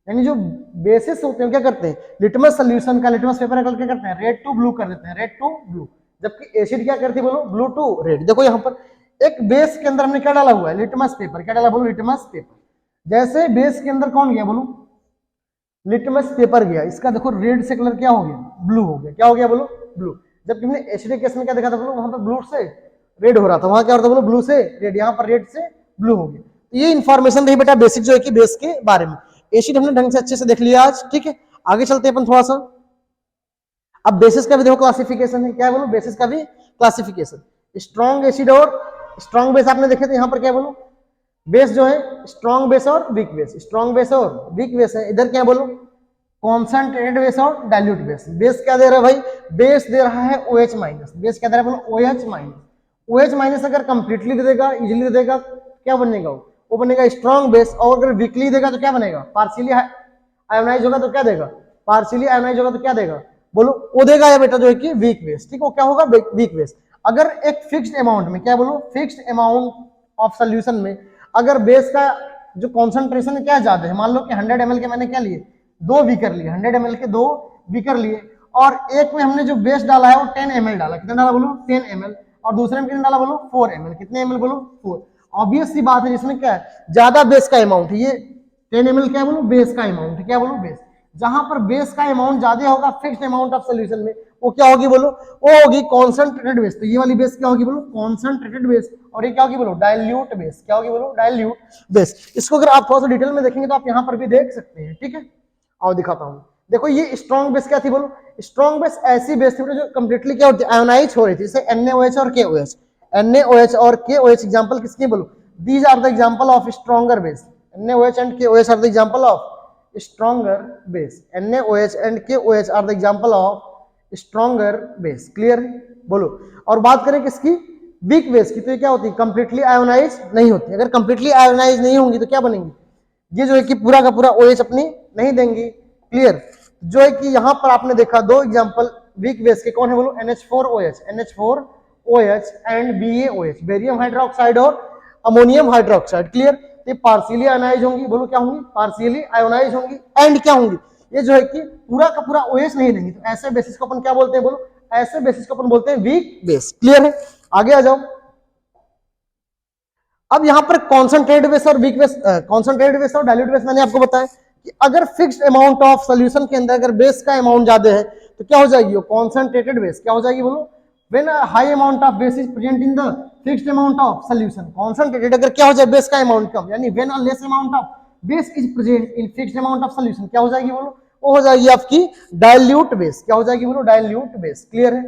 यानी जो बेसिस होते हैं क्या करते हैं लिटमस सोल्यूशन का लिटमस पेपर निकाल के करते हैं रेड टू ब्लू कर देते हैं, रेड टू ब्लू, जबकि एसिड क्या करती है बोलो ब्लू टू रेड। देखो यहाँ पर एक बेस के अंदर हमने क्या डाला हुआ है लिटमस पेपर, क्या डाला बोलो लिटमस पेपर, जैसे बेस के अंदर कौन गया बोलो लिटमस पेपर गया, इसका देखो रेड से कलर क्या हो गया ब्लू हो गया, क्या हो गया बोलो ब्लू, जबकि हमने एसिड केस में क्या देखा था बोलो वहां पर ब्लू से रेड हो रहा था, वहां क्या हो रहा था बोलो ब्लू से रेड, यहाँ पर रेड से ब्लू हो गया। तो ये इन्फॉर्मेशन रही बेटा बेसिक जो है कि बेस के बारे में। एसिड हमने ढंग से अच्छे से देख लिया आज, ठीक है। आगे चलते हैं अपन थोड़ा सा, अब बेसिस का भी देखो क्लासिफिकेशन है, क्या है बोलो बेसिस का भी क्लासिफिकेशन, स्ट्रॉन्ग एसिड और स्ट्रॉन्ग बेस आपने देखे थे, यहाँ पर क्या बोलो बेस जो है स्ट्रॉन्ग बेस और वीक बेस, स्ट्रॉन्ग बेस और वीक बेस है। इधर क्या बोलो कॉन्सेंट्रेटेड बेस और डाइल्यूट बेस। बेस क्या दे रहा है भाई, बेस दे रहा है OH माइनस। बेस क्या दे रहा है बोलो, OH माइनस। OH माइनस अगर कंप्लीटली दे देगा, इजीली दे देगा, क्या बनेगा वो बनेगा स्ट्रॉन्ग बेस। और अगर वीकली देगा तो क्या बनेगा, पार्शियली आयोनाइज होगा तो क्या देगा, पार्शियली आयोनाइज होगा तो क्या देगा बोलो, वो देगा या बेटा जो है कि वीक बेस। ठीक है, क्या होगा, वीक बेस। अगर एक फिक्स्ड अमाउंट में, क्या बोलो, फिक्स्ड अमाउंट ऑफ सोल्यूशन में अगर बेस का जो कॉन्सेंट्रेशन है क्या ज्यादा है, मान लो कि 100 ml के मैंने क्या लिए, 2 बीकर लिए, 100 ml के 2 बीकर लिए, और एक में हमने जो बेस डाला है वो 10 ml डाला, कितना डाला बोलो, 10 ml, और दूसरे में कितना डाला बोलो, 4 ml। कितने ml बोलो, 4। ऑब्वियस सी बात है, जिसमें क्या है, ज्यादा बेस का अमाउंट है, ये 10 ml क्या बोलो, बेस का अमाउंट है, क्या बोलो, बेस। जहां पर बेस का अमाउंट ज्यादा होगा फिक्स्ड अमाउंट ऑफ सोल्यूशन में, वो क्या होगी बोलो, वो होगी कॉन्सेंट्रेटेड बेस। तो ये वाली बेस क्या होगी बोलो, कॉन्सेंट्रेटेड बेस, और ये क्या होगी बोलो, डाइल्यूट बेस। क्या होगी बोलो, डाइल्यूट बेस। इसको अगर आप थोड़ा सा डिटेल में देखेंगे तो आप यहां पर भी देख सकते हैं। ठीक है, आओ दिखाता हूं। देखो ये स्ट्रॉन्ग बेस क्या थी बोलो, स्ट्रॉन्ग बेस ऐसी बेस थी जो कंप्लीटली क्या होती है, आयोनाइज हो रही थी, जैसे NaOH और KOH। NaOH और KOH एग्जांपल किसके बोलो, these are the example of stronger base. NaOH and KOH are the example of stronger base। NaOH and KOH are the example of stronger base। Clear बोलो। और बात करें किसकी, weak base की, तो ये क्या होती है, कंप्लीटली आयोनाइज नहीं होती। अगर कंप्लीटली आयोनाइज नहीं होंगी तो क्या बनेंगी, ये जो है कि पूरा का पूरा OH अपनी नहीं देंगी। क्लियर, जो है कि यहां पर आपने देखा 2 एग्जांपल वीक बेस के, कौन है बोलो, NH4OH and BaOH, barium hydroxide और अमोनियम हाइड्रोक्साइड। क्लियर, ये पार्शियली आयोनाइज होंगी, बोलो क्या होंगी, पार्शियली आयोनाइज होंगी, एंड क्या होंगी, ये जो है कि पूरा का पूरा OH नहीं देंगी। तो ऐसे बेसिस को अपन क्या बोलते हैं बोलो, ऐसे बेसिस को अपन बोलते हैं वीक बेस। क्लियर है, आगे आ जाओ। अब यहां पर कॉन्सेंट्रेटेड बेस और वीक बेस, कॉन्सेंट्रेटेड बेस और डाइल्यूट बेस मैंने आपको बताया कि अगर फिक्स्ड अमाउंट ऑफ सोल्यूशन के अंदर अगर बेस का अमाउंट ज्यादा है तो क्या हो जाएगी, वो कॉन्सेंट्रेटेड बेस। क्या हो जाएगी बोलो, when a high amount of base is present in the fixed amount of solution। concentrated अगर क्या हो जाए, बेस का अमाउंट कम, यानी when a less amount of base is present in fixed amount of solution, क्या हो जाएगी बोलो, वो हो जाएगी आपकी डाइल्यूट बेस। क्या हो जाएगी बोलो, डाइल्यूट बेस। क्लियर है,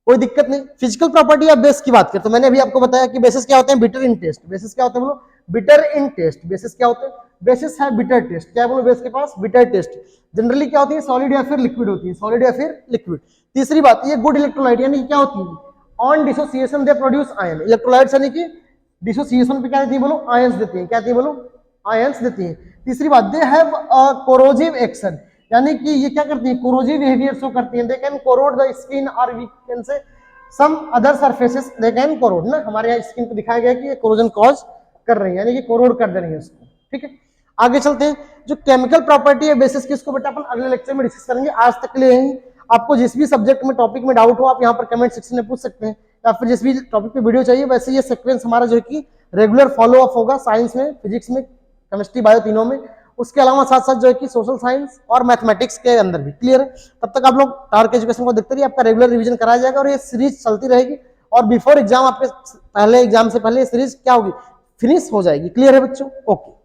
कोई दिक्कत नहीं। फिजिकल प्रॉपर्टी ऑफ बेस की बात करें तो मैंने अभी आपको बताया कि बेसिस क्या होते हैं, बिटर इन टेस्ट। बेसिस क्या होते हैं बोलो, बिटर इन टेस्ट। बेसिस क्या होते हैं, बेसिस है बिटर टेस्ट। क्या बोलो, बेस के पास बिटर टेस्ट। जनरली क्या होती है, सॉलिड या फिर लिक्विड होती है, सॉलिड या फिर लिक्विड। तीसरी बात, ये गुड इलेक्ट्रोलाइट, यानी क्या होती है, on dissociation they produce ion. Electrolytes यानी कि डिसोसिएशन पे क्या देती है बोलो, आयंस देती है। क्या देती है बोलो, आयंस देती है। तीसरी बात, they have a corrosive action, यानी कि ये क्या करती है, कोरोजिव बिहेवियर शो करती है। They can corrode the skin और we can say some other surfaces, they can corrode ना, हमारे यहाँ स्किन पे दिखाया गया कि ये कोरोजन कॉज कर रही है, यानी कि कोरोड कर दे रही है उसको। ठीक है, आगे चलते हैं। जो केमिकल प्रॉपर्टी है बेसिस की, इसको बेटा अपन अगले लेक्चर में डिस्कस करेंगे। आज तक के लिए यही। आपको जिस भी सब्जेक्ट में टॉपिक में डाउट हो आप यहाँ पर कमेंट सेक्शन में पूछ सकते हैं, या फिर जिस भी टॉपिक पे वीडियो चाहिए। वैसे ये सीक्वेंस हमारा जो है कि रेगुलर फॉलो अप होगा, साइंस में, फिजिक्स में, केमिस्ट्री, बायो, तीनों में। उसके अलावा साथ साथ जो है कि सोशल साइंस और मैथमेटिक्स के अंदर भी। क्लियर है, तब तक आप लोग टार्क एजुकेशन को देखते रहिए, आपका रेगुलर रिवीजन कराया जाएगा और ये सीरीज चलती रहेगी। और बिफोर एग्जाम, आपके पहले एग्जाम से पहले ये सीरीज क्या होगी, फिनिश हो जाएगी। क्लियर है बच्चों, ओके।